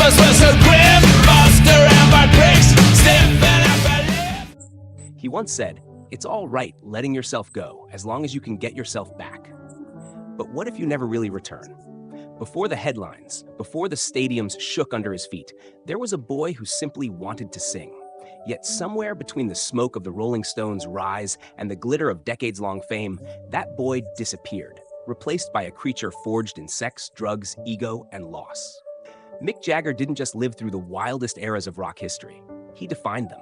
Shadows were so grim, buzzed around by bricks, sniffing up a lip. He once said, "It's all right letting yourself go as long as you can get yourself back." But what if you never really return? Before the headlines, before the stadiums shook under his feet, there was a boy who simply wanted to sing. Yet somewhere between the smoke of the Rolling Stones' rise and the glitter of decades-long fame, that boy disappeared, replaced by a creature forged in sex, drugs, ego, and loss. Mick Jagger didn't just live through the wildest eras of rock history. He defined them.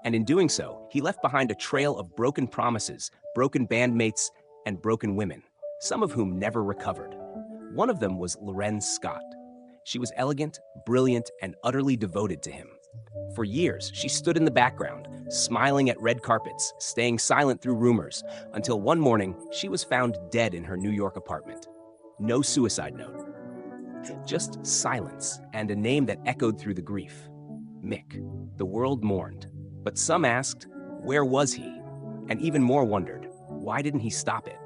And in doing so, he left behind a trail of broken promises, broken bandmates, and broken women, some of whom never recovered. One of them was Lorenz Scott. She was elegant, brilliant, and utterly devoted to him. For years, she stood in the background, smiling at red carpets, staying silent through rumors, until one morning, she was found dead in her New York apartment. No suicide note. Just silence and a name that echoed through the grief. Mick. The world mourned. But some asked, where was he? And even more wondered, why didn't he stop it?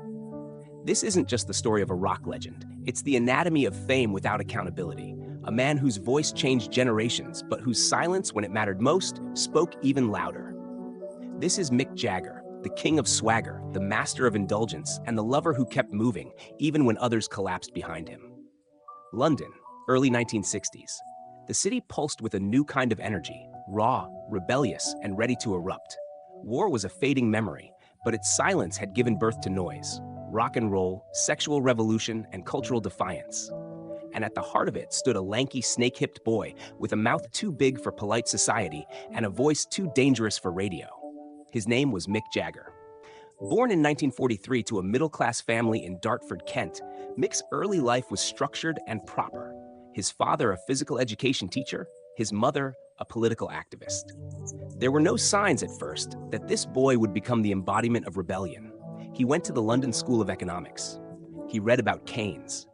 This isn't just the story of a rock legend. It's the anatomy of fame without accountability. A man whose voice changed generations, but whose silence, when it mattered most, spoke even louder. This is Mick Jagger, the king of swagger, the master of indulgence, and the lover who kept moving, even when others collapsed behind him. London, early 1960s. The city pulsed with a new kind of energy, raw, rebellious, and ready to erupt. War was a fading memory, but its silence had given birth to noise, rock and roll, sexual revolution, and cultural defiance. And at the heart of it stood a lanky, snake-hipped boy with a mouth too big for polite society and a voice too dangerous for radio. His name was Mick Jagger. Born in 1943 to a middle-class family in Dartford, Kent, Mick's early life was structured and proper. His father, a physical education teacher, his mother, a political activist. There were no signs at first that this boy would become the embodiment of rebellion. He went to the London School of Economics. He read about Keynes.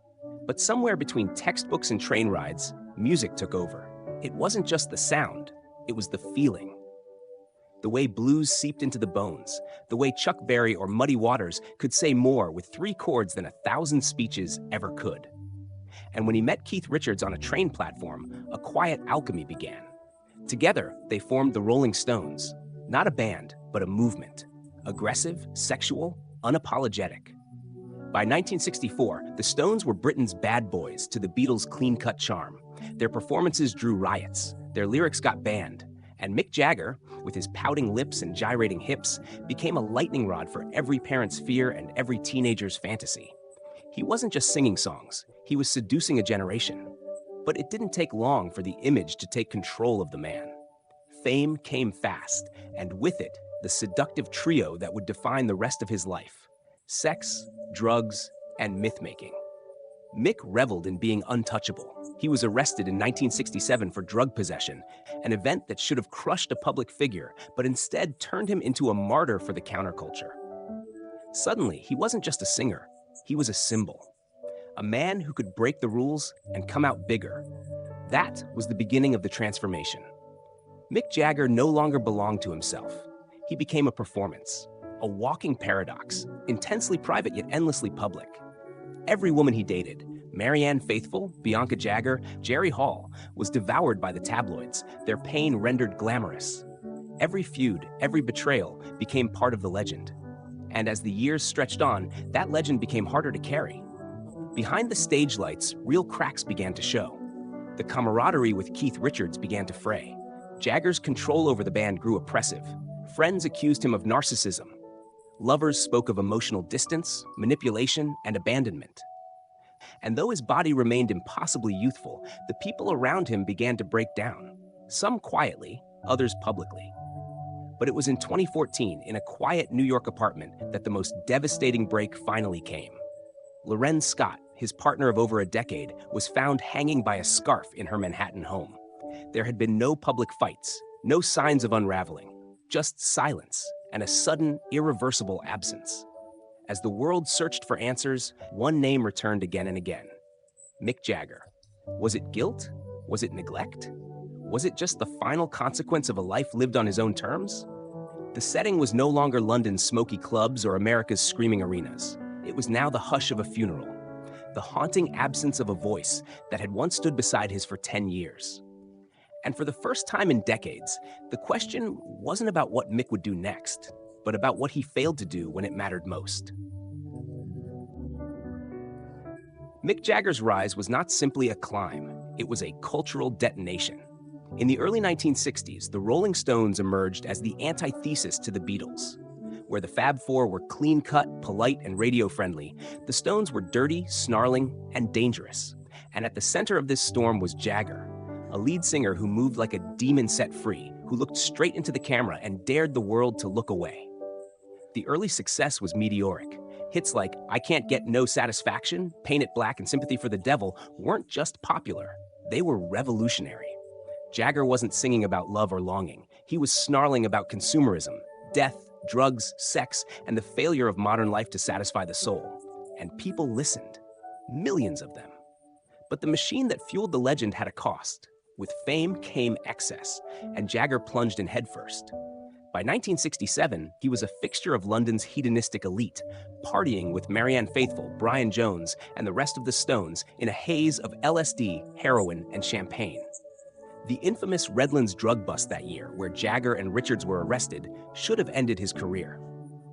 But somewhere between textbooks and train rides, music took over. It wasn't just the sound, it was the feeling. The way blues seeped into the bones, the way Chuck Berry or Muddy Waters could say more with 3 chords than 1,000 speeches ever could. And when he met Keith Richards on a train platform, a quiet alchemy began. Together, they formed the Rolling Stones, not a band, but a movement. Aggressive, sexual, unapologetic. By 1964, the Stones were Britain's bad boys to the Beatles' clean-cut charm. Their performances drew riots, their lyrics got banned, and Mick Jagger, with his pouting lips and gyrating hips, became a lightning rod for every parent's fear and every teenager's fantasy. He wasn't just singing songs, he was seducing a generation. But it didn't take long for the image to take control of the man. Fame came fast, and with it, the seductive trio that would define the rest of his life. Sex, drugs, and myth-making. Mick reveled in being untouchable. He was arrested in 1967 for drug possession, an event that should have crushed a public figure, but instead turned him into a martyr for the counterculture. Suddenly, he wasn't just a singer, he was a symbol. A man who could break the rules and come out bigger. That was the beginning of the transformation. Mick Jagger no longer belonged to himself. He became a performance, a walking paradox, intensely private yet endlessly public. Every woman he dated, Marianne Faithfull, Bianca Jagger, Jerry Hall, was devoured by the tabloids, their pain rendered glamorous. Every feud, every betrayal became part of the legend. And as the years stretched on, that legend became harder to carry. Behind the stage lights, real cracks began to show. The camaraderie with Keith Richards began to fray. Jagger's control over the band grew oppressive. Friends accused him of narcissism. Lovers spoke of emotional distance, manipulation, and abandonment. And though his body remained impossibly youthful, the people around him began to break down. Some quietly, others publicly. But it was in 2014, in a quiet New York apartment, that the most devastating break finally came. Lorenz Scott, his partner of over a decade, was found hanging by a scarf in her Manhattan home. There had been no public fights, no signs of unraveling, just silence and a sudden, irreversible absence. As the world searched for answers, one name returned again and again. Mick Jagger. Was it guilt? Was it neglect? Was it just the final consequence of a life lived on his own terms? The setting was no longer London's smoky clubs or America's screaming arenas. It was now the hush of a funeral, the haunting absence of a voice that had once stood beside his for 10 years. And for the first time in decades, the question wasn't about what Mick would do next, but about what he failed to do when it mattered most. Mick Jagger's rise was not simply a climb, it was a cultural detonation. In the early 1960s, the Rolling Stones emerged as the antithesis to the Beatles. Where the Fab Four were clean-cut, polite, and radio-friendly, the Stones were dirty, snarling, and dangerous. And at the center of this storm was Jagger, a lead singer who moved like a demon set free, who looked straight into the camera and dared the world to look away. The early success was meteoric. Hits like I Can't Get No Satisfaction, Paint It Black, and Sympathy for the Devil weren't just popular, they were revolutionary. Jagger wasn't singing about love or longing. He was snarling about consumerism, death, drugs, sex, and the failure of modern life to satisfy the soul. And people listened. Millions of them. But the machine that fueled the legend had a cost. With fame came excess, and Jagger plunged in headfirst. By 1967, he was a fixture of London's hedonistic elite, partying with Marianne Faithfull, Brian Jones, and the rest of the Stones in a haze of LSD, heroin, and champagne. The infamous Redlands drug bust that year, where Jagger and Richards were arrested, should have ended his career.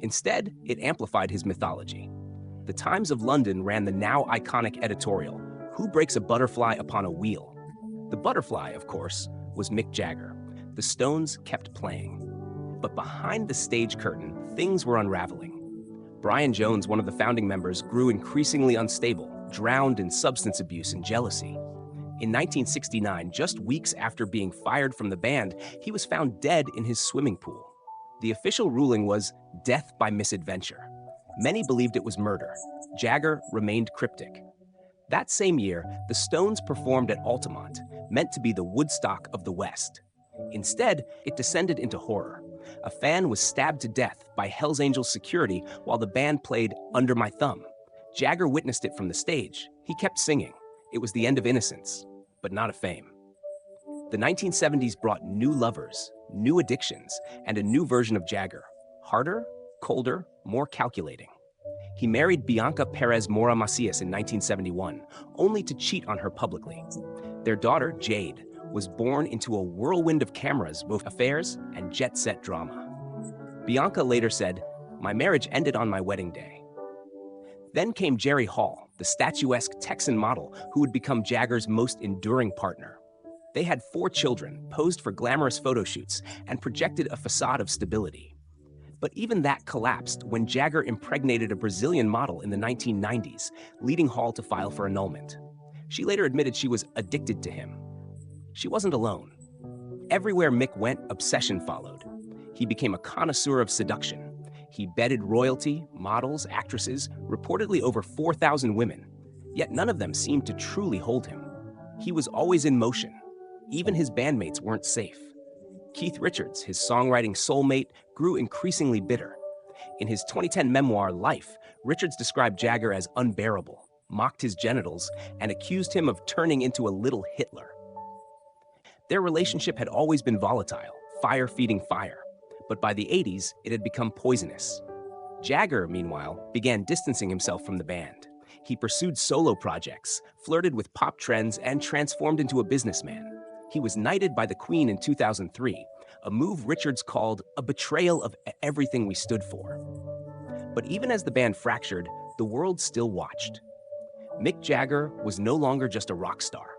Instead, it amplified his mythology. The Times of London ran the now iconic editorial, "Who breaks a butterfly upon a wheel?" The butterfly, of course, was Mick Jagger. The Stones kept playing. But behind the stage curtain, things were unraveling. Brian Jones, one of the founding members, grew increasingly unstable, drowned in substance abuse and jealousy. In 1969, just weeks after being fired from the band, he was found dead in his swimming pool. The official ruling was death by misadventure. Many believed it was murder. Jagger remained cryptic. That same year, the Stones performed at Altamont, meant to be the Woodstock of the West. Instead, it descended into horror. A fan was stabbed to death by Hell's Angels security while the band played Under My Thumb. Jagger witnessed it from the stage. He kept singing. It was the end of innocence, but not of fame. The 1970s brought new lovers, new addictions, and a new version of Jagger. Harder, colder, more calculating. He married Bianca Perez Mora Macias in 1971, only to cheat on her publicly. Their daughter, Jade, was born into a whirlwind of cameras, both affairs and jet-set drama. Bianca later said, "My marriage ended on my wedding day." Then came Jerry Hall, the statuesque Texan model who would become Jagger's most enduring partner. They had 4 children, posed for glamorous photo shoots, and projected a facade of stability. But even that collapsed when Jagger impregnated a Brazilian model in the 1990s, leading Hall to file for annulment. She later admitted she was addicted to him. She wasn't alone. Everywhere Mick went, obsession followed. He became a connoisseur of seduction. He bedded royalty, models, actresses, reportedly over 4,000 women. Yet none of them seemed to truly hold him. He was always in motion. Even his bandmates weren't safe. Keith Richards, his songwriting soulmate, grew increasingly bitter. In his 2010 memoir, Life, Richards described Jagger as unbearable, mocked his genitals, and accused him of turning into a little Hitler. Their relationship had always been volatile, fire feeding fire. But by the 80s, it had become poisonous. Jagger, meanwhile, began distancing himself from the band. He pursued solo projects, flirted with pop trends, and transformed into a businessman. He was knighted by the Queen in 2003, a move Richards called a betrayal of everything we stood for. But even as the band fractured, the world still watched. Mick Jagger was no longer just a rock star.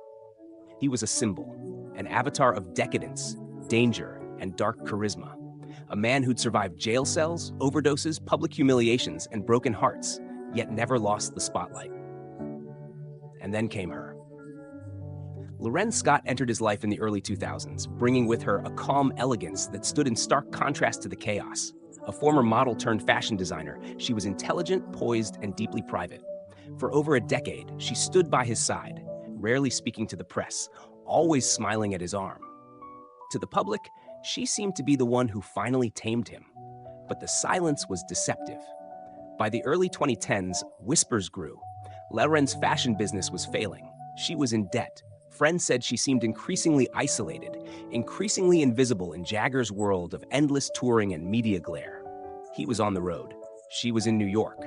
He was a symbol, an avatar of decadence, danger, and dark charisma. A man who'd survived jail cells, overdoses, public humiliations, and broken hearts, yet never lost the spotlight. And then came her. Loren Scott entered his life in the early 2000s, bringing with her a calm elegance that stood in stark contrast to the chaos. A former model turned fashion designer, she was intelligent, poised, and deeply private. For over a decade, she stood by his side, rarely speaking to the press, always smiling at his arm. To the public, she seemed to be the one who finally tamed him. But the silence was deceptive. By the early 2010s, whispers grew. Loren's fashion business was failing. She was in debt. Friends said she seemed increasingly isolated, increasingly invisible in Jagger's world of endless touring and media glare. He was on the road. She was in New York.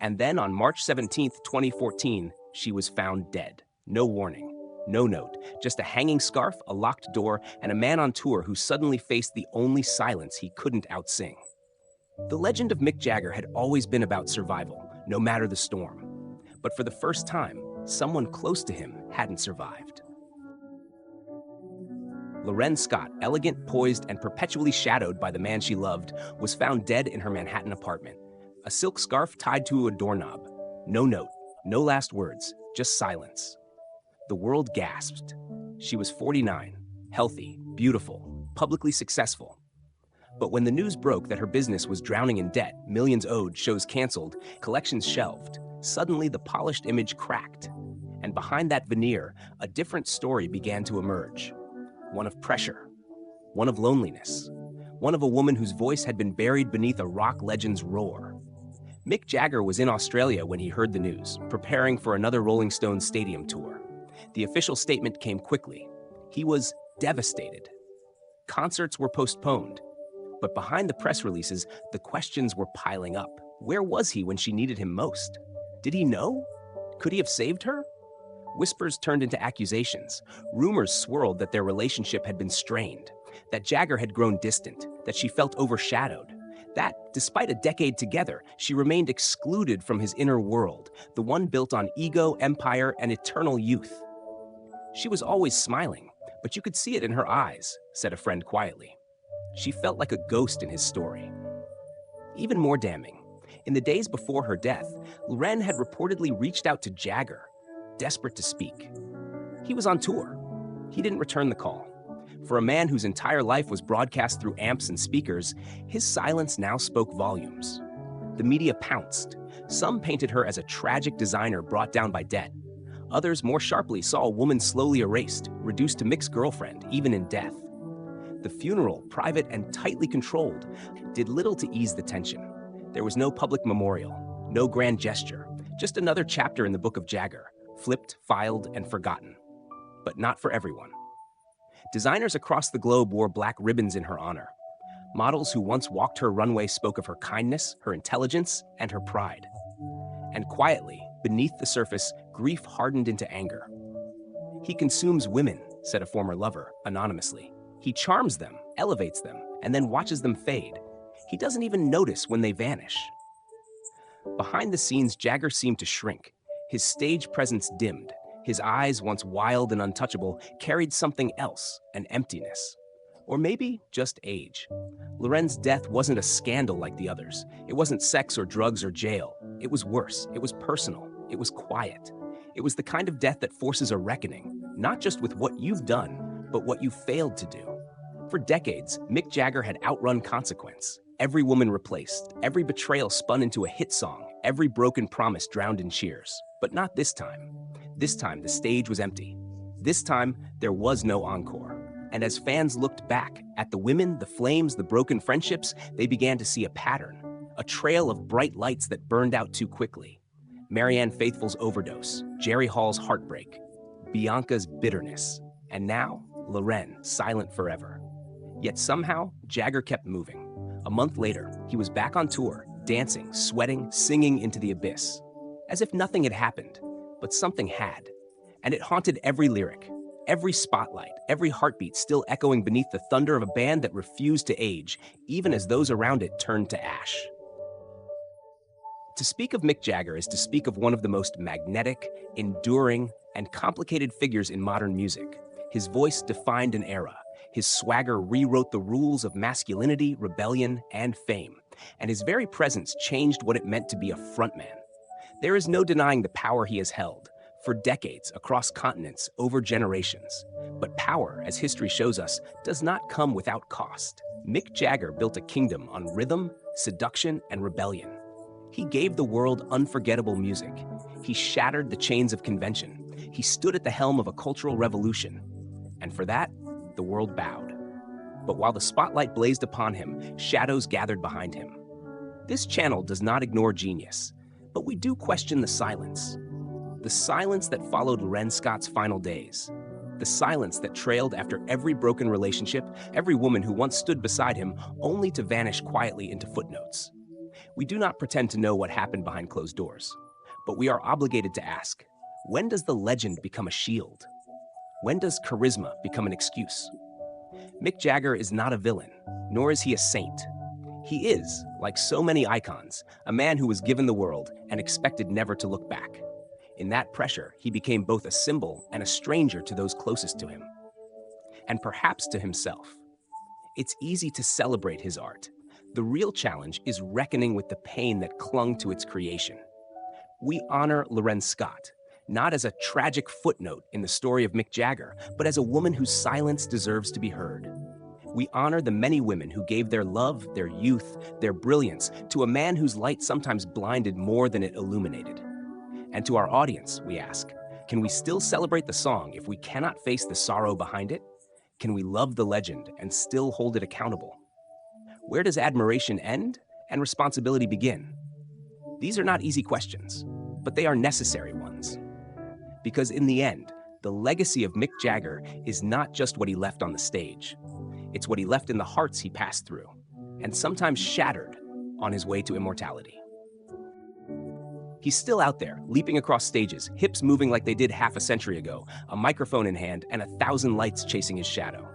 And then on March 17, 2014, she was found dead. No warning. No note, just a hanging scarf, a locked door, and a man on tour who suddenly faced the only silence he couldn't outsing. The legend of Mick Jagger had always been about survival, no matter the storm. But for the first time, someone close to him hadn't survived. Loren Scott, elegant, poised, and perpetually shadowed by the man she loved, was found dead in her Manhattan apartment. A silk scarf tied to a doorknob. No note, no last words, just silence. The world gasped. She was 49, healthy, beautiful, publicly successful. But when the news broke that her business was drowning in debt, millions owed, shows canceled, collections shelved, suddenly the polished image cracked. And behind that veneer, a different story began to emerge. One of pressure, one of loneliness, one of a woman whose voice had been buried beneath a rock legend's roar. Mick Jagger was in Australia when he heard the news, preparing for another Rolling Stones stadium tour. The official statement came quickly. He was devastated. Concerts were postponed. But behind the press releases, the questions were piling up. Where was he when she needed him most? Did he know? Could he have saved her? Whispers turned into accusations. Rumors swirled that their relationship had been strained, that Jagger had grown distant, that she felt overshadowed, that, despite a decade together, she remained excluded from his inner world, the one built on ego, empire, and eternal youth. She was always smiling, but you could see it in her eyes, said a friend quietly. She felt like a ghost in his story. Even more damning, in the days before her death, Loren had reportedly reached out to Jagger, desperate to speak. He was on tour. He didn't return the call. For a man whose entire life was broadcast through amps and speakers, his silence now spoke volumes. The media pounced. Some painted her as a tragic designer brought down by debt. Others more sharply saw a woman slowly erased, reduced to Mick's girlfriend, even in death. The funeral, private and tightly controlled, did little to ease the tension. There was no public memorial, no grand gesture, just another chapter in the book of Jagger, flipped, filed, and forgotten. But not for everyone. Designers across the globe wore black ribbons in her honor. Models who once walked her runway spoke of her kindness, her intelligence, and her pride. And quietly, beneath the surface, grief hardened into anger. He consumes women, said a former lover, anonymously. He charms them, elevates them, and then watches them fade. He doesn't even notice when they vanish. Behind the scenes, Jagger seemed to shrink. His stage presence dimmed. His eyes, once wild and untouchable, carried something else, an emptiness. Or maybe just age. Loren's death wasn't a scandal like the others. It wasn't sex or drugs or jail. It was worse. It was personal. It was quiet. It was the kind of death that forces a reckoning, not just with what you've done, but what you failed to do. For decades, Mick Jagger had outrun consequence. Every woman replaced, every betrayal spun into a hit song, every broken promise drowned in cheers. But not this time. This time, the stage was empty. This time, there was no encore. And as fans looked back at the women, the flames, the broken friendships, they began to see a pattern, a trail of bright lights that burned out too quickly. Marianne Faithfull's overdose, Jerry Hall's heartbreak, Bianca's bitterness, and now, Loren, silent forever. Yet somehow, Jagger kept moving. A month later, he was back on tour, dancing, sweating, singing into the abyss. As if nothing had happened, but something had. And it haunted every lyric, every spotlight, every heartbeat still echoing beneath the thunder of a band that refused to age, even as those around it turned to ash. To speak of Mick Jagger is to speak of one of the most magnetic, enduring, and complicated figures in modern music. His voice defined an era. His swagger rewrote the rules of masculinity, rebellion, and fame. And his very presence changed what it meant to be a frontman. There is no denying the power he has held, for decades, across continents, over generations. But power, as history shows us, does not come without cost. Mick Jagger built a kingdom on rhythm, seduction, and rebellion. He gave the world unforgettable music. He shattered the chains of convention. He stood at the helm of a cultural revolution. And for that, the world bowed. But while the spotlight blazed upon him, shadows gathered behind him. This channel does not ignore genius, but we do question the silence. The silence that followed Loren Scott's final days. The silence that trailed after every broken relationship, every woman who once stood beside him, only to vanish quietly into footnotes. We do not pretend to know what happened behind closed doors, but we are obligated to ask, when does the legend become a shield? When does charisma become an excuse? Mick Jagger is not a villain, nor is he a saint. He is, like so many icons, a man who was given the world and expected never to look back. In that pressure, he became both a symbol and a stranger to those closest to him, and perhaps to himself. It's easy to celebrate his art. The real challenge is reckoning with the pain that clung to its creation. We honor Loren Scott, not as a tragic footnote in the story of Mick Jagger, but as a woman whose silence deserves to be heard. We honor the many women who gave their love, their youth, their brilliance to a man whose light sometimes blinded more than it illuminated. And to our audience, we ask, can we still celebrate the song if we cannot face the sorrow behind it? Can we love the legend and still hold it accountable? Where does admiration end and responsibility begin? These are not easy questions, but they are necessary ones. Because in the end, the legacy of Mick Jagger is not just what he left on the stage. It's what he left in the hearts he passed through, and sometimes shattered on his way to immortality. He's still out there, leaping across stages, hips moving like they did half a century ago, a microphone in hand, and 1,000 lights chasing his shadow.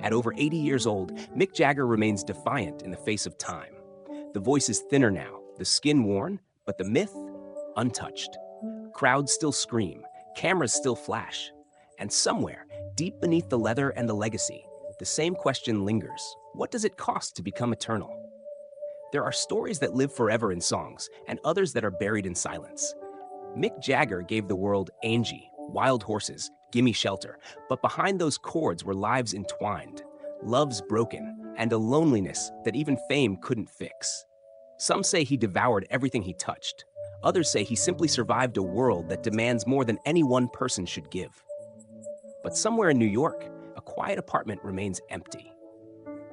At over 80 years old, Mick Jagger remains defiant in the face of time. The voice is thinner now, the skin worn, but the myth, untouched. Crowds still scream, cameras still flash, and somewhere, deep beneath the leather and the legacy, the same question lingers. What does it cost to become eternal? There are stories that live forever in songs, and others that are buried in silence. Mick Jagger gave the world Angie, Wild Horses, Gimme Shelter, but behind those chords were lives entwined, loves broken, and a loneliness that even fame couldn't fix. Some say he devoured everything he touched. Others say he simply survived a world that demands more than any one person should give. But somewhere in New York, a quiet apartment remains empty.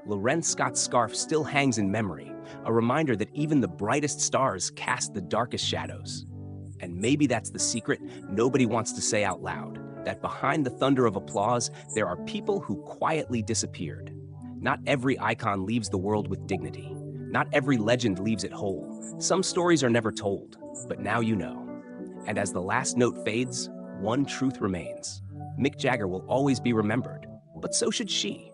Loren Scott's scarf still hangs in memory, a reminder that even the brightest stars cast the darkest shadows. And maybe that's the secret nobody wants to say out loud, that behind the thunder of applause, there are people who quietly disappeared. Not every icon leaves the world with dignity. Not every legend leaves it whole. Some stories are never told, but now you know. And as the last note fades, one truth remains. Mick Jagger will always be remembered, but so should she.